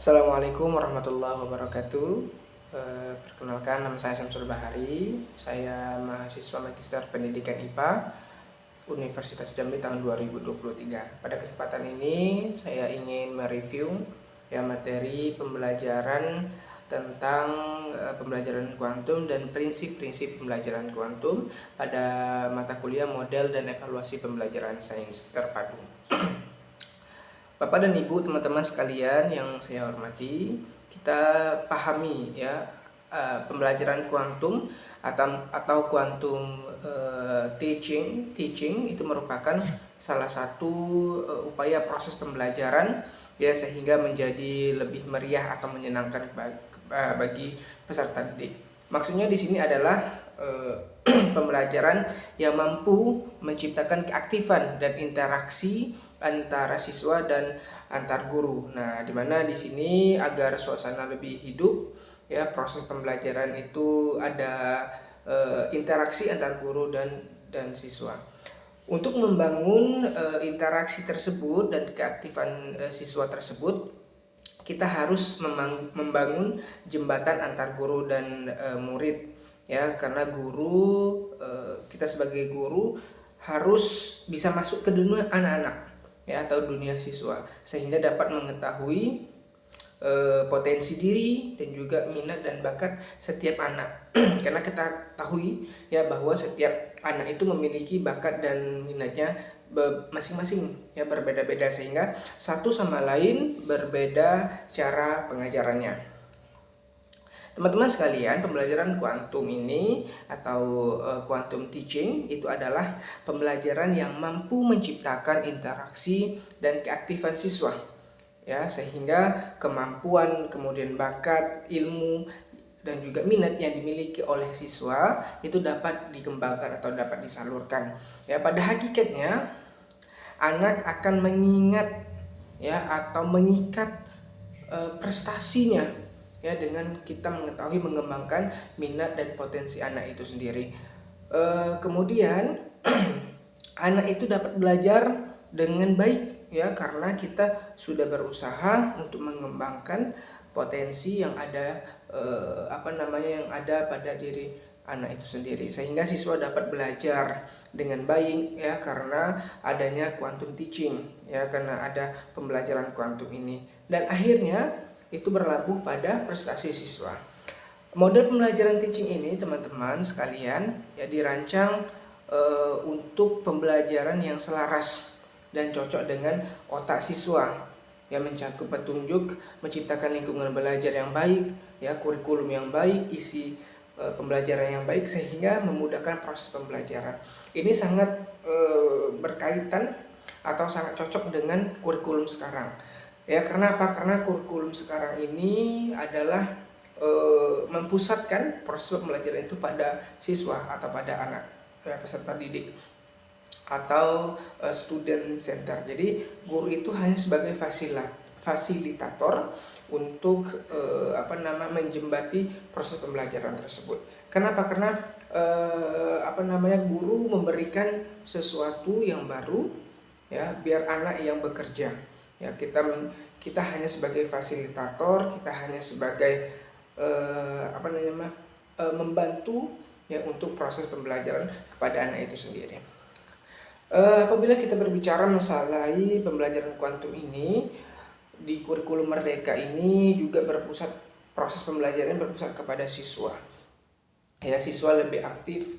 Assalamualaikum warahmatullahi wabarakatuh. Perkenalkan, nama saya Syamsul Bahari. Saya mahasiswa Magister Pendidikan IPA Universitas Jambi tahun 2023. Pada kesempatan ini saya ingin mereview materi pembelajaran tentang pembelajaran kuantum dan prinsip-prinsip pembelajaran kuantum pada mata kuliah model dan evaluasi pembelajaran sains terpadu. Bapak dan Ibu, teman-teman sekalian yang saya hormati, kita pahami pembelajaran kuantum atau quantum teaching itu merupakan salah satu upaya proses pembelajaran sehingga menjadi lebih meriah atau menyenangkan bagi peserta didik. Maksudnya di sini adalah pembelajaran yang mampu menciptakan keaktifan dan interaksi antara siswa dan antar guru. Nah, di mana di sini agar suasana lebih hidup, proses pembelajaran itu ada interaksi antar guru dan siswa. Untuk membangun interaksi tersebut dan keaktifan siswa tersebut, kita harus membangun jembatan antar guru dan murid, karena kita sebagai guru harus bisa masuk ke dunia anak-anak atau dunia siswa, sehingga dapat mengetahui potensi diri dan juga minat dan bakat setiap anak. Karena kita tahui bahwa setiap anak itu memiliki bakat dan minatnya masing-masing berbeda-beda, sehingga satu sama lain berbeda cara pengajarannya. Teman-teman sekalian, pembelajaran kuantum ini atau quantum teaching itu adalah pembelajaran yang mampu menciptakan interaksi dan keaktifan siswa, sehingga kemampuan, kemudian bakat, ilmu, dan juga minat yang dimiliki oleh siswa itu dapat dikembangkan atau dapat disalurkan. Pada hakikatnya anak akan mengingat atau mengikat prestasinya dengan kita mengetahui mengembangkan minat dan potensi anak itu sendiri. Kemudian anak itu dapat belajar dengan baik karena kita sudah berusaha untuk mengembangkan potensi yang ada yang ada pada diri anak itu sendiri, sehingga siswa dapat belajar dengan baik karena adanya quantum teaching, karena ada pembelajaran kuantum ini, dan akhirnya itu berlabuh pada prestasi siswa. Model pembelajaran teaching ini, teman-teman sekalian, dirancang untuk pembelajaran yang selaras dan cocok dengan otak siswa, mencakup petunjuk, menciptakan lingkungan belajar yang baik, kurikulum yang baik, isi pembelajaran yang baik, sehingga memudahkan proses pembelajaran. Ini sangat berkaitan atau sangat cocok dengan kurikulum sekarang. Karena apa? Karena kurikulum sekarang ini adalah mempusatkan proses pembelajaran itu pada siswa atau pada anak peserta didik atau student center. Jadi guru itu hanya sebagai fasilitator untuk menjembati proses pembelajaran tersebut. Kenapa? Karena guru memberikan sesuatu yang baru biar anak yang bekerja. Kita hanya sebagai fasilitator, kita hanya sebagai membantu untuk proses pembelajaran kepada anak itu sendiri. Apabila kita berbicara masalah pembelajaran kuantum ini, di kurikulum Merdeka ini juga proses pembelajaran berpusat kepada siswa. Siswa lebih aktif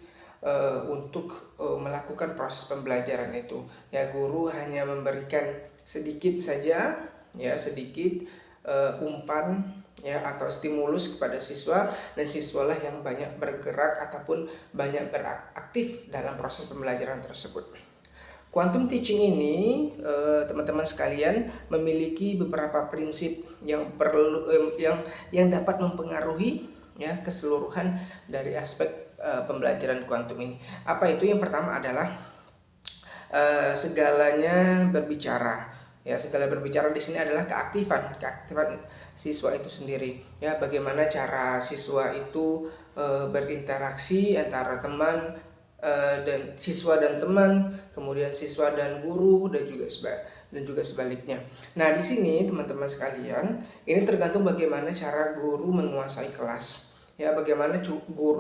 untuk melakukan proses pembelajaran itu. Guru hanya memberikan sedikit saja, sedikit umpan atau stimulus kepada siswa, dan siswalah yang banyak bergerak ataupun banyak beraktif dalam proses pembelajaran tersebut. Quantum teaching ini, teman-teman sekalian, memiliki beberapa prinsip yang dapat mempengaruhi keseluruhan dari aspek pembelajaran kuantum ini. Apa itu? Yang pertama adalah segalanya berbicara. Segala berbicara di sini adalah keaktifan siswa itu sendiri. Bagaimana cara siswa itu berinteraksi antara teman dan siswa dan teman, kemudian siswa dan guru, dan dan juga sebaliknya. Nah, di sini teman-teman sekalian, ini tergantung bagaimana cara guru menguasai kelas. Ya, bagaimana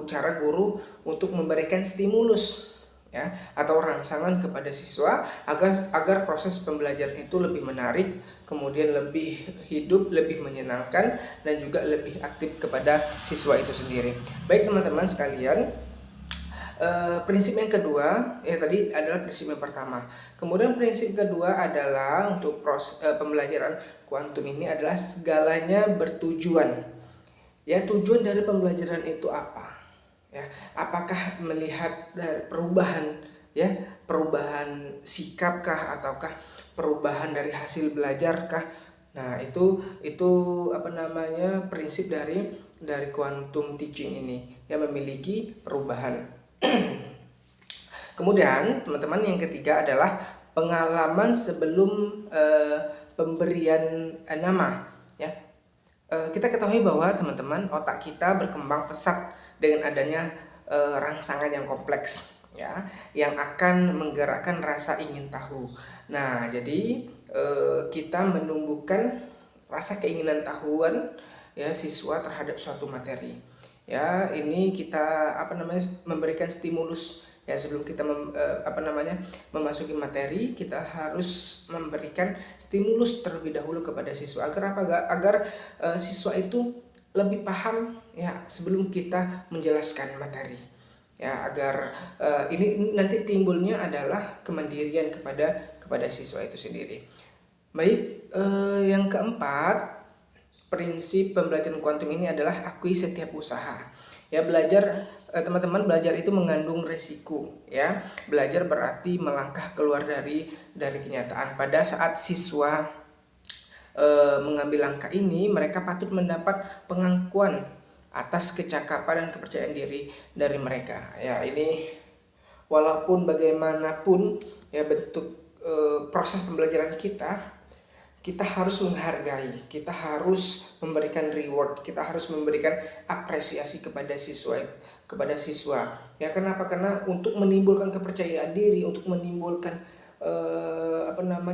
cara guru untuk memberikan stimulus ya atau rangsangan kepada siswa agar proses pembelajaran itu lebih menarik, kemudian lebih hidup, lebih menyenangkan, dan juga lebih aktif kepada siswa itu sendiri. Baik teman-teman sekalian, prinsip yang kedua ya tadi adalah prinsip yang pertama. Kemudian prinsip kedua adalah untuk pembelajaran kuantum ini adalah segalanya bertujuan. Ya, tujuan dari pembelajaran itu apa? Ya, apakah melihat dari perubahan sikapkah, ataukah perubahan dari hasil belajarkah? Nah, itu prinsip dari quantum teaching ini yang memiliki perubahan. Kemudian teman-teman, yang ketiga adalah pengalaman sebelum pemberian nama ya. Kita ketahui bahwa teman-teman, otak kita berkembang pesat dengan adanya rangsangan yang kompleks ya, yang akan menggerakkan rasa ingin tahu. Nah, jadi kita menumbuhkan rasa keinginan tahuan ya siswa terhadap suatu materi. Ya, ini kita memberikan stimulus ya sebelum kita memasuki materi. Kita harus memberikan stimulus terlebih dahulu kepada siswa agar siswa itu lebih paham ya sebelum kita menjelaskan materi ya, agar ini nanti timbulnya adalah kemandirian kepada siswa itu sendiri. Baik, yang keempat, prinsip pembelajaran kuantum ini adalah akui setiap usaha. Ya, teman-teman, belajar itu mengandung resiko ya. Belajar berarti melangkah keluar dari kenyataan. Pada saat siswa mengambil langkah ini, mereka patut mendapat pengakuan atas kecakapan dan kepercayaan diri dari mereka. Ya, ini walaupun bagaimanapun ya bentuk proses pembelajaran kita harus menghargai, kita harus memberikan reward, kita harus memberikan apresiasi kepada siswa. Ya, kenapa? Karena untuk menimbulkan kepercayaan diri, untuk menimbulkan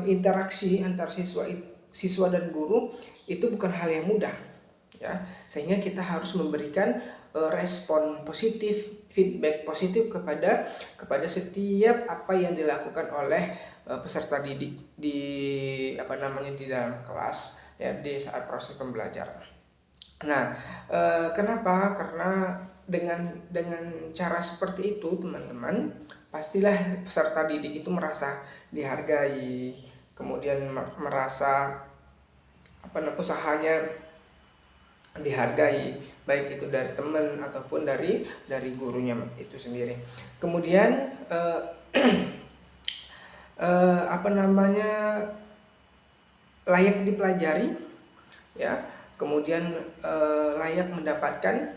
interaksi antar siswa dan guru, itu bukan hal yang mudah. Ya, sehingga kita harus memberikan respon positif, feedback positif kepada setiap apa yang dilakukan oleh peserta didik di dalam kelas ya, di saat proses pembelajaran. Nah, kenapa? Karena dengan cara seperti itu, teman-teman, pastilah peserta didik itu merasa dihargai, kemudian merasa usahanya dihargai, baik itu dari teman ataupun dari gurunya itu sendiri. Kemudian layak dipelajari ya, kemudian layak mendapatkan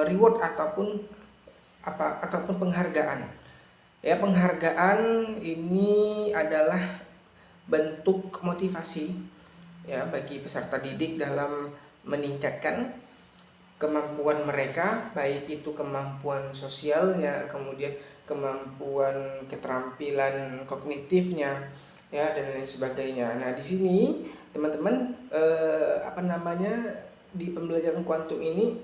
reward ataupun penghargaan. Ya, penghargaan ini adalah bentuk motivasi ya bagi peserta didik dalam meningkatkan kemampuan mereka, baik itu kemampuan sosialnya, kemudian kemampuan keterampilan kognitifnya ya, dan lain sebagainya. Nah, di sini teman-teman di pembelajaran kuantum ini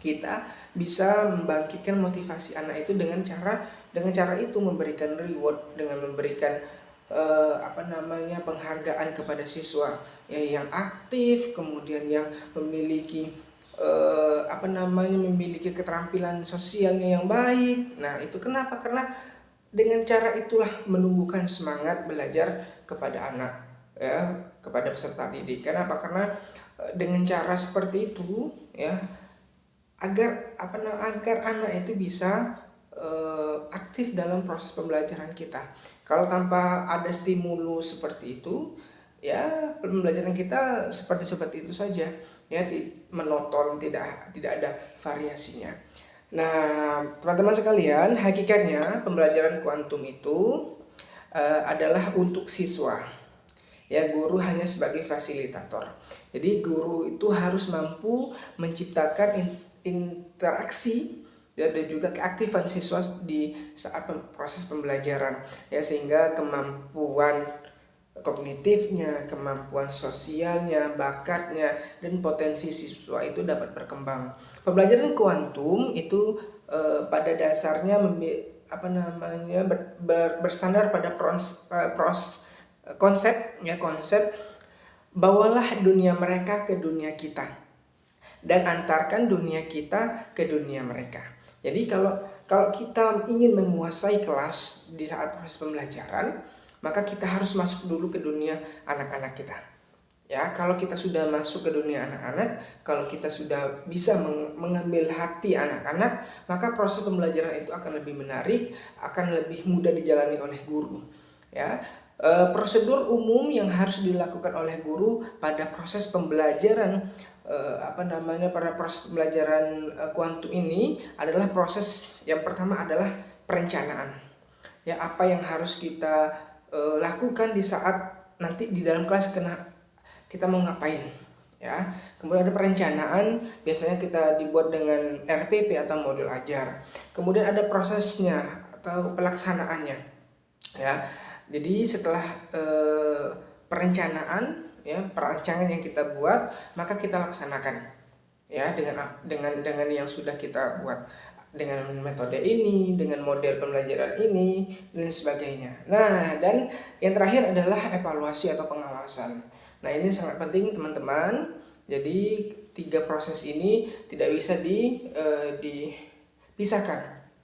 kita bisa membangkitkan motivasi anak itu dengan cara itu memberikan reward, dengan memberikan penghargaan kepada siswa ya yang aktif, kemudian yang memiliki memiliki keterampilan sosialnya yang baik. Nah, itu kenapa? Karena dengan cara itulah menumbuhkan semangat belajar kepada anak ya, kepada peserta didik. Kenapa? Karena dengan cara seperti itu ya, agar anak itu bisa aktif dalam proses pembelajaran kita. Kalau tanpa ada stimulus seperti itu ya, pembelajaran kita seperti itu saja ya, monoton, tidak ada variasinya. Nah, teman-teman sekalian, hakikatnya pembelajaran kuantum itu adalah untuk siswa. Ya, guru hanya sebagai fasilitator. Jadi guru itu harus mampu menciptakan interaksi ya, dan juga keaktifan siswa di saat proses pembelajaran ya, sehingga kemampuan kognitifnya, kemampuan sosialnya, bakatnya, dan potensi siswa itu dapat berkembang. Pembelajaran kuantum itu pada dasarnya bersandar pada konsep bawalah dunia mereka ke dunia kita dan antarkan dunia kita ke dunia mereka. Jadi kalau kita ingin menguasai kelas di saat proses pembelajaran, maka kita harus masuk dulu ke dunia anak-anak kita. Ya, kalau kita sudah masuk ke dunia anak-anak, kalau kita sudah bisa mengambil hati anak-anak, maka proses pembelajaran itu akan lebih menarik, akan lebih mudah dijalani oleh guru. Ya, prosedur umum yang harus dilakukan oleh guru pada proses pembelajaran pada proses pembelajaran kuantum ini adalah proses yang pertama adalah perencanaan. Ya, apa yang harus kita lakukan di saat nanti di dalam kelas kita mau ngapain, ya. Kemudian ada perencanaan, biasanya kita dibuat dengan RPP atau modul ajar. Kemudian ada prosesnya atau pelaksanaannya, ya. Jadi setelah perencanaan, ya, perancangan yang kita buat, maka kita laksanakan, ya, dengan yang sudah kita buat, dengan metode ini, dengan model pembelajaran ini, dan sebagainya. Nah, dan yang terakhir adalah evaluasi atau pengawasan. Nah, ini sangat penting teman-teman. Jadi 3 proses ini tidak bisa dipisahkan,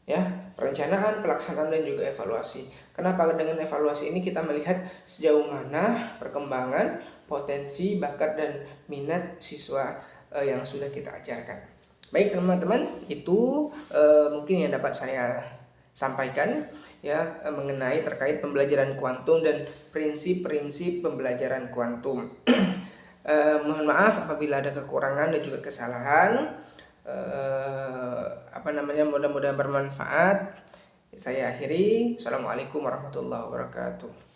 ya. Perencanaan, pelaksanaan, dan juga evaluasi. Kenapa? Dengan evaluasi ini kita melihat sejauh mana perkembangan, potensi, bakat, dan minat siswa yang sudah kita ajarkan. Baik teman-teman, itu mungkin yang dapat saya sampaikan, ya, mengenai terkait pembelajaran kuantum dan prinsip-prinsip pembelajaran kuantum. Mohon maaf apabila ada kekurangan dan juga kesalahan. Mudah-mudahan bermanfaat. Saya akhiri. Assalamualaikum warahmatullahi wabarakatuh.